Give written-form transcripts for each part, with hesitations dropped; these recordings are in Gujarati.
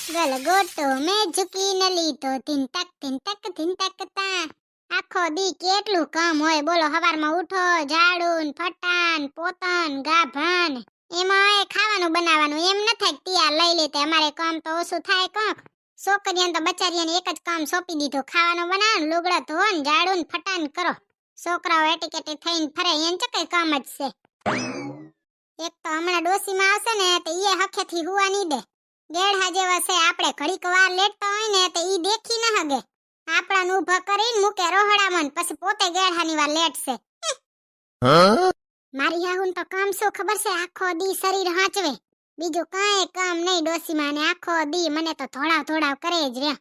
ગલગોટો મેં ઝૂકી ન લીધો ધીન ટક તા. આખો દી કેટલું કામ હોય બોલો. હવારમાં ઉઠો, ઝાડુન ફટાન પોતન ગાભન એમાંય ખાવાનું બનાવવાનું. એમ ન થાય તિયાર લઈ લેતે. અમારે કામ તો ઓછું થાય કોક. છોકરીઓને તો બચારીઓને એક જ કામ સોંપી દીધું, ખાવાનું બનાવવાનું, લુગડા ધોન, ઝાડુન ફટાન કરો. છોકરાઓ એટીકેટી થઈને ફરે, એને તો કઈ કામ જ છે. એક તો હમણાં ડોસીમાં આવશે ને તો ઈ હખેથી હુવા નહીં દે. ગેઢા જેવા છે. આપણે ઘડીક વાર લેટતા હોય ને તો ઈ દેખી ન હગે. આપણાને ઊભા કરીને મૂકે રોહડામાં, પછી પોતે ગેઢાની વાર લેટશે. મારી હાહુન તો કામ શું ખબર છે? આખો દી શરીર હાંચવે, બીજું કાંઈ કામ નહીં ડોસીમાં. ને આખો દી મને તો ધોળાવ કરે જ રે.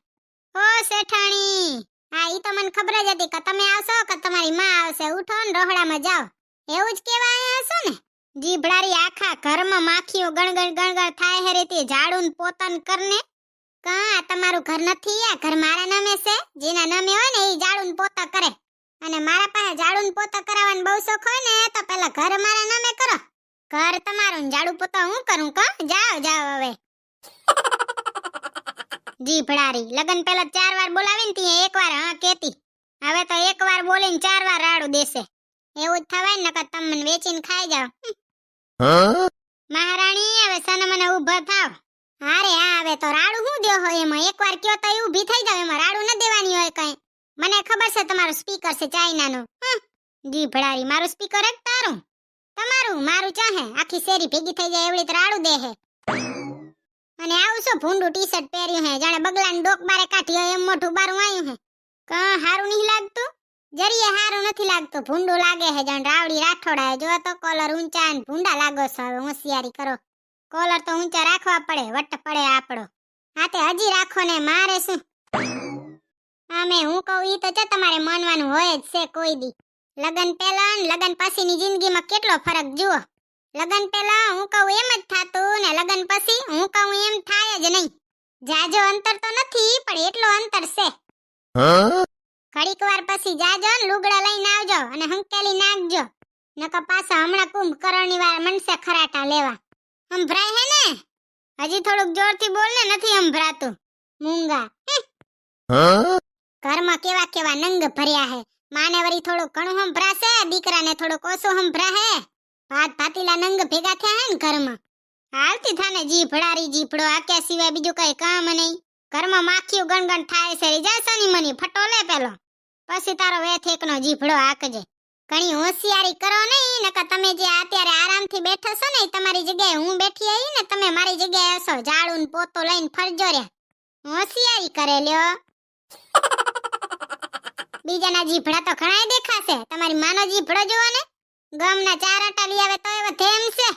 ઓ શેઠાણી, હા ઈ તો મને ખબર જ હતી કે તમે આવશો કે તમારી માં આવશે. ઉઠો ને રોહડામાં જાઓ. એવું જ કેવા આયા હશો ને? જીભડારી આખા ઘરમાં માખીઓ ગણગણ થાય હે રેતી. ઝાડુન પોતન કરને. કા તમારું ઘર નથી? આ ઘર મારા નામે છે. જેના નામે હોય ને ઈ ઝાડુન પોતા કરે. અને મારા પાસે ઝાડુન પોતા કરાવવાનો બહુ શોખ હોય ને તો પહેલા ઘર મારા નામે કરો. ઘર તમારું ને ઝાડુ પોતા હું કરું? કા જાઓ હવે. જીભડારી લગન પહેલા 4 વાર બોલાવીને તી એકવાર હા કેતી. હવે તો એકવાર બોલીને 4 વાર રાડું દેશે. એવું જ થવાય ને નકર તમને વેચીને ખાઈ જાવ. મહારાણી હવે સને મને ઊભા થાવ. હારે હા હવે તો રાડું હું દ્યો હોય એમાં? એકવાર કયો તો ઊભી થઈ જાવ. એમાં રાડું ન દેવાની હોય કઈ. મને ખબર છે તમારું સ્પીકર છે ચાઇનાનું. જીભડારી મારું સ્પીકર એક તારું તમારું મારું ચાહે આખી શેરી ભેગી થઈ જાય એવડી તો રાડું દે હે. અને આવું શું ભૂંડું ટી-શર્ટ પહેર્યું હે જાણે બગલાને ડોક બારે કાઢી હોય એમ મોઢું બારું આવ્યું હે. કા હારું નહીં લાગતું? જરીએ હારું નથી લાગતું. ભૂંડું લાગે હે જાણે રાવડી રાઠોડા. જો તો કોલર ઊંચા ને ભૂંડા લાગો છો. હવે હોશિયારી કરો. કોલર તો ઊંચા રાખવા પડે, વટ પડે આપણો. હાતે હજી રાખો ને મારે શું? આમે હું કહું ઈ તો તમારે માનવાનું હોય જ છે કોઈ દી. લગન પહેલા ને લગન પછીની જિંદગીમાં કેટલો ફરક જુઓ. લગન પહેલા હું કહું એમ જ થાતું ને લગન પછી હું કહું એમ થાય જ નહીં. જાજો અંતર તો નથી પણ એટલો અંતર છે. ઘડીક વાર પછી જાજો ને લુગડા લઈને આવજો અને હંકેલી નાખજો. નકર પાછા હમણાં કુંભકર્ણની વાર મનસે ખરાટા લેવા. સંભળાય હે ને? હજી થોડુંક જોરથી બોલ ને, નથી સંભળાતું. મૂંગા ઘરમાં કેવા નંગ ભર્યા હે. માને વરી થોડું ઘણું સંભળાશે, દીકરાને થોડુંક ઓછું સંભળાહે. ભાત ભાતીલા નંગ ભેગા થયા હે ને ઘરમાં. હાલતી થાને જીભડારી જીભડો. આક્યા સિવાય બીજું કઈ કામ નહીં. ઘરમાં માખીઓ ગણગણ થાય છે. જા સની મની ફટો લે પેલો, પછી તારો વેથ એકનો જીભડો હાકજે. ઘણી હોશિયારી કરો નહીં નકર તમે જે અત્યારે આરામથી બેઠો છો ને તમારી જગ્યાએ હું બેઠી આવી ને તમે મારી જગ્યાએ હશો. ઝાડુ ને પોતો લઈને ફરજો રે. હોશિયારી કરે લ્યો. બીજાના જીભડા તો ઘણાય દેખાશે. તમારી માનો જીભડો જોવો ને. ગામના 4 આટા લઈ આવે તો એવો ધેમ છે.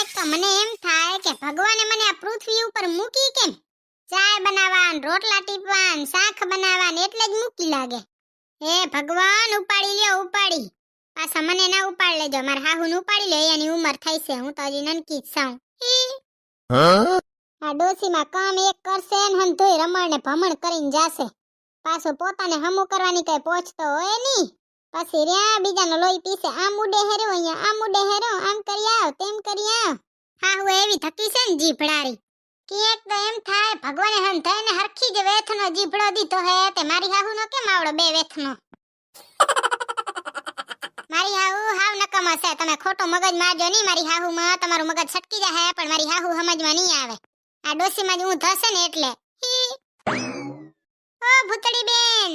એક તો મને એમ થાય કે ભગવાને મને આ પૃથ્વી ઉપર મૂકી કેમ? ચાય બનાવવાન, રોટલા ટીપવાન, શાક બનાવવાન એટલે જ મૂકી લાગે. હે ભગવાન ઉપાડી લ્યો ઉપાડી. પાછા મને ના ઉપાડ લેજો. માર હાહુને ઉપાડી લે. એની ઉંમર થઈ છે. હું તો હજી નનકી જ છું. આ ડોસીમાં કામ એક કરશે ને હંધોય રમણ ને ભમણ કરીને જાશે. પાછો પોતાને હમું કરવાની કઈ પહોંચતો હોય નહીં. પછી રહ્યા બીજાનો લોહી પીસે. આમ ઉડે હેરો અહીંયા, આમ ઉડે હેરો, આમ કરી આવ તેમ કરી આવ. હાહુ એવી થકી છે ને જીભડારી કે એક તો એમ થાય ભગવાને હંધાઈને હરખી જ વેથનો જીભડો દીધો હે તે મારી હાહુનો કેમ આવડો 2 વેથનો? મારી હાહુ હાવ નકમો છે. તમે ખોટો મગજ મારજો નહીં મારી હાહુમાં. તમારું મગજ છટકી જાય પણ મારી હાહુ સમજમાં નહીં આવે. આ ડોસીમાં જ હું ધસે ને એટલે. ઓ ભૂતડી બેન,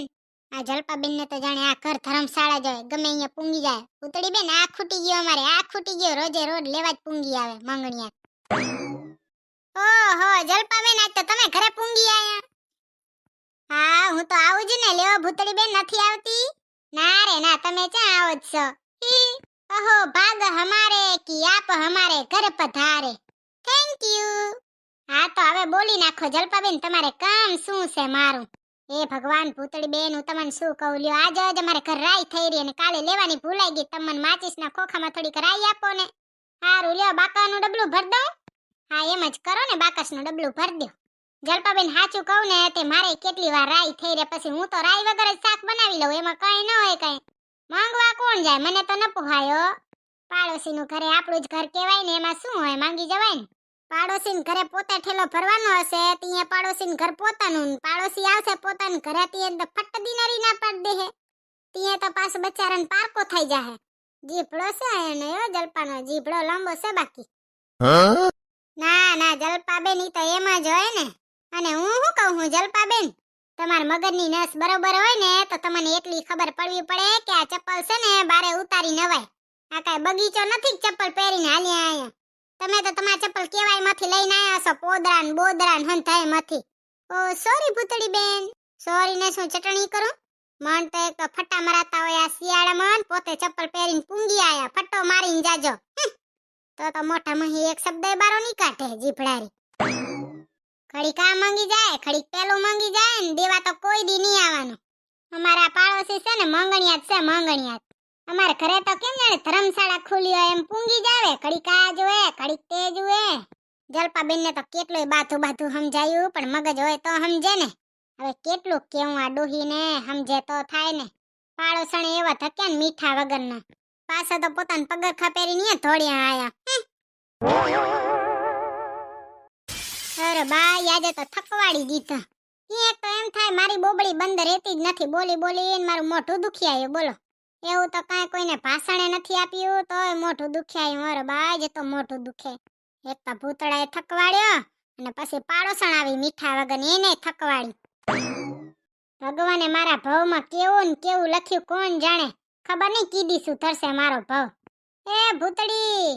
આ જલપા બેન ને તો જાણે આ ઘર ધર્મશાળા જાય, ગમે અહીંયા પૂંગી જાય. ભૂતડી બેન આ ખૂટી ગયો, અમારે આ ખૂટી ગયો. રોજે રોજ લેવા જ પૂંગી આવે માંગણિયા. ઓહો જલપા બેન આજ તો તમે ઘરે પૂંગી આયા. હા હું તો આવું જ ને. લેવા ભૂતડી બેન નથી આવતી? ના રે ના, તમે ક્યાં આવો છો? અહો ભાગ હમારે કી આપ હમારે ઘર પધારે. Thank you. હા તો હવે બોલી નાખો જલપા બેન, તમારે કામ શું છે મારું? એ ભગવાન ભૂતડી બેન હું તમને શું કહું લ્યો. આજે જ અમારે ઘર રાઈ થઈ રહી અને કાલે લેવાની ભૂલાઈ ગઈ. તમને માચીસના ખોખામાં થોડીક રાઈ આપો ને. હારું લ્યો બાકાનું ડબલું ભર દઉં? હા એમ જ કરો ને, બાકસનું ડબલું ભર દો. જલપા બેન સાચું કહું ને તે મારે કેટલી વાર રાઈ થઈ રે. પછી હું તો રાઈ વગર જ શાક બનાવી લઉં. એમાં કઈ ન હોય કઈ. માંગવા કોણ જાય? મને તો ન પોહાયો. પાડોશીનું ઘરે આપણું જ ઘર કહેવાય ને, એમાં શું હોય, માંગી જવાય ને. પાડોશીન ઘરે પોતે ઠેલો ભરવાનો હશે ત્યાં પાડોશીન ઘર પોતાનું પાડોશી આવશે પોતાનું ઘરે ત્યાં તો ફટ દિનારી ના પાડ દે હે ત્યાં તો પાછો બચારાને પારકો થઈ જાહે જીભડો છે એને જલપાનો જીભડો લાંબો છે બાકી ના ના જલપાબેન ઈ તો એમ જ હોય ને અને હું શું કહું હું જલપાબેન તમાર મગજની નસ બરોબર હોય ને તો તમને એટલી ખબર પડવી પડે કે આ ચપ્પલ છે ને બારે ઉતારી નવાય આ કાઈ બગીચો નથી ચપ્પલ પહેરીને હાલ્યા આયા તમે તો તમારા ચપ્પલ કેવાય માંથી લઈને આયા છો પોદરા ને બોદરા ને હંધાય માંથી ઓ સોરી ભૂતડી બેન સોરી ને શું ચટણી કરું મન તો એક ફટા મરાતા હોય આ શિયાળામાં પોતે ચપ્પલ પહેરીને પૂંગી આયા ફટો મારીને જાજો તો મોઢામાં એક શબ્દ બારો ની કાઢે જીભડારી ખડીક આ માંગી જાય ખડીક પેલું માંગી જાય ને દેવા તો કોઈ દી નહીં આવવાનું અમારા પાડોશી છે ને મંગણિયાત છે મંગણિયાત અમાર ઘરે તો કેમ જાણે ધર્મશાળા ખુલી હોય એમ પૂંગી જાવે ઘડીક આ જોએ ઘડીક તે જોએ જલપાબેન ને તો કેટલું બાથું સમજાયું પણ મગજ હોય તો સમજે ને હવે કેટલું કેવું આ ડોહીને સમજે તો થાય ને પાડોશણે એવા થક્યા ને મીઠા વગરના પાછા તો પોતાના પગરખા પહેરીને ધોળિયા આયા અરે બા યાદે તો થકવાડી દીધા એક તો એમ થાય મારી બોબડી બંધ રહેતી જ નથી બોલી બોલીને મારું મોઢું દુખી આવ્યું બોલો એવું તો કાંઈ કોઈને ભાષણે નથી આપ્યું તોય મોઢું દુખ્યા મારો બાજ તો મોઢું દુખે એક તો ભૂતળાએ થકવાડ્યો અને પછી પાડોસણ આવી મીઠા વગર એને થકવાડી ભગવાને મારા ભાવમાં કેવું ને કેવું લખ્યું કોણ જાણે ખબર નહીં કીધી શું થશે મારો ભાવ એ ભૂતળી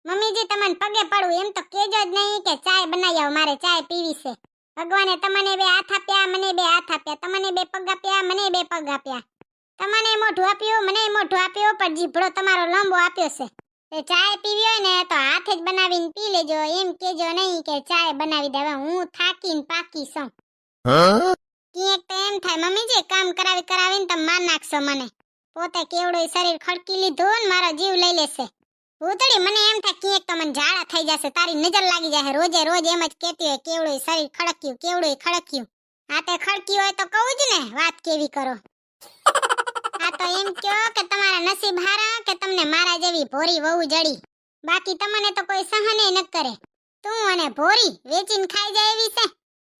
મમ્મીજી તમને પગે પડું એમ તો કેજો જ નહીં કે ચાય બનાવી આવો મારે ચાય પીવી છે ભગવાને તમને બે હાથ આપ્યા મને બે હાથ આપ્યા તમને બે પગ આપ્યા મને બે પગ આપ્યા તમને મોઢું આપ્યું મને મોઢું આપ્યું પણ જીભડો તમારો લાંબો આપ્યો છે એ ચાય પીવી હોય ને તો હાથે જ બનાવીને પી લેજો એમ કેજો નહીં કે ચાય બનાવી દેવા હું થાકીને પાકી છું ક્યાંક તો એમ થાય મમ્મીજી કામ કરાવીને તમે માર નાખશો મને પોતે કેવડું શરીર ખડકી લીધું ને મારો જીવ લઈ લેશે ભૂતળી મને એમ થાય ક્યાંક તો મને ઝાડા થઈ જશે તારી નજર લાગી જશે રોજે રોજ એમ જ કહેતી હોય કેવડું શરીર ખડક્યું આ તે ખડક્યું હોય તો કહું જ ને વાત કેવી કરો આ તો એમ કયો કે તમારા નસીબ હારા કે તમને મારા જેવી ભોરી વહુ જડી બાકી તમને તો કોઈ સહને ન કરે તું અને ભોરી વેચીને ખાઈ જાય એવી છે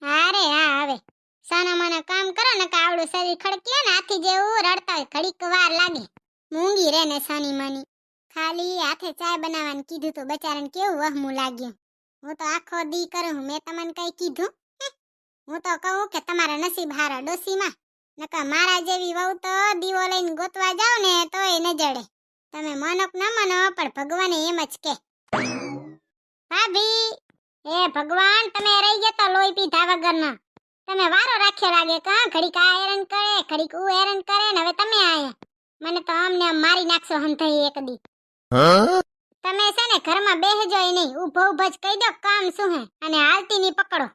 અરે હા હવે સાના માના કામ કરો ને કે આવડું શરીર ખડક્યું ને હાથી જેવું રડતા હોય ઘડીક વાર લાગે મૂંગી રે ને સાની માની ખાલી હાથે ચાય બનાવવાનું કીધું તો બચારાને કેવું વહમું લાગ્યું હું તો આખો દી કરું મેં તમને કઈ કીધું હું તો કહું કે તમારા નસીબ હારા ડોસીમાં નકા મારા જેવી વહુ તો દીવો લઈને ગોતવા જાવ ને તોય ન જડે તમે માનો કે ન માનો પણ ભગવાને એમ જ કે ભાભી એ ભગવાન તમે રહી ગયા તો લોહી પીધા વગરના તમે વારો રાખ્યો લાગે કા ઘડીક આ હેરાન કરે ઘડીક ઊ હેરાન કરે ને હવે તમે આયા મને તો આમને આમ મારી નાખશો હંધાઈ એક દી તમે છે ને ઘરમાં બેહજોય નહીં ઊભો જ કહી દો કામ શું હે અને હાલતી ની પકડો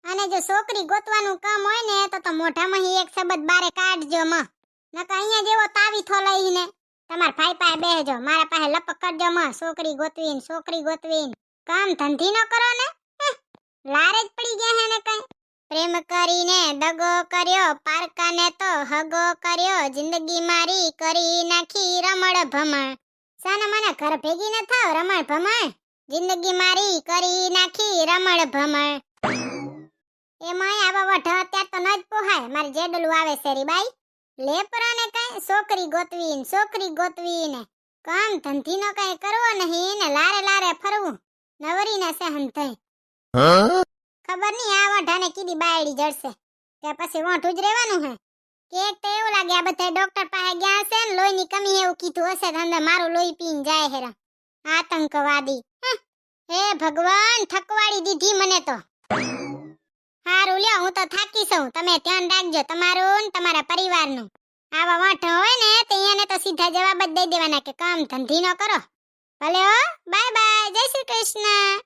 અને જો છોકરી ગોતવાનું કામ હોય ને તો મોઢામાં એક શબ્દ બારે કાઢજો માં નકા અહીંયા જેવો તાવીથો લઈને તમાર ભાઈ પાસે બેહજો મારા પાસે લપક કરજો માં છોકરી ગોતવીન કામ ધંધી ન કરો ને લારે જ પડી ગયા હે ને કઈ પ્રેમ કરીને દગો કર્યો પારકાને તો હગો કર્યો જિંદગી મારી કરી નાખી રમણ ભમણ સાના મને ઘર ભેગી ન થાવ રમણ ભમણ જિંદગી મારી કરી નાખી રમણ ભમણ એમાં આવા વઢા અત્યાર તો ન જ પોહાય મારે જેડલું આવે શેરી બાઈ લેપરાને કઈ છોકરી ગોતવીને કામ ધંધી નો કઈ કરવો નહીં ને લારે ફરવું નવરીને સહન થઈ ખબર નહીં આ વઢાને કીધી બાયડી જડશે કે પછી વોઠું જ રહેવાનું હે કેક તો એવું લાગે આ બધા ડોક્ટર પાસે ગયા છે ને લોહીની કમી એવું કીધું હશે તો અંદર મારું લોહી પીને જાય હેરા આતંકવાદી હે ભગવાન થકવાડી દીધી મને તો હારું લ્યો હું તો થાકી છું તમે ધ્યાન રાખજો તમારું ને તમારા પરિવારનું આવા વાંઠો હોય ને તો એને તો સીધા જવાબ જ દઈ દેવાના કે કામ ધંધી ન કરો ભલે હો બાય બાય જય શ્રી કૃષ્ણ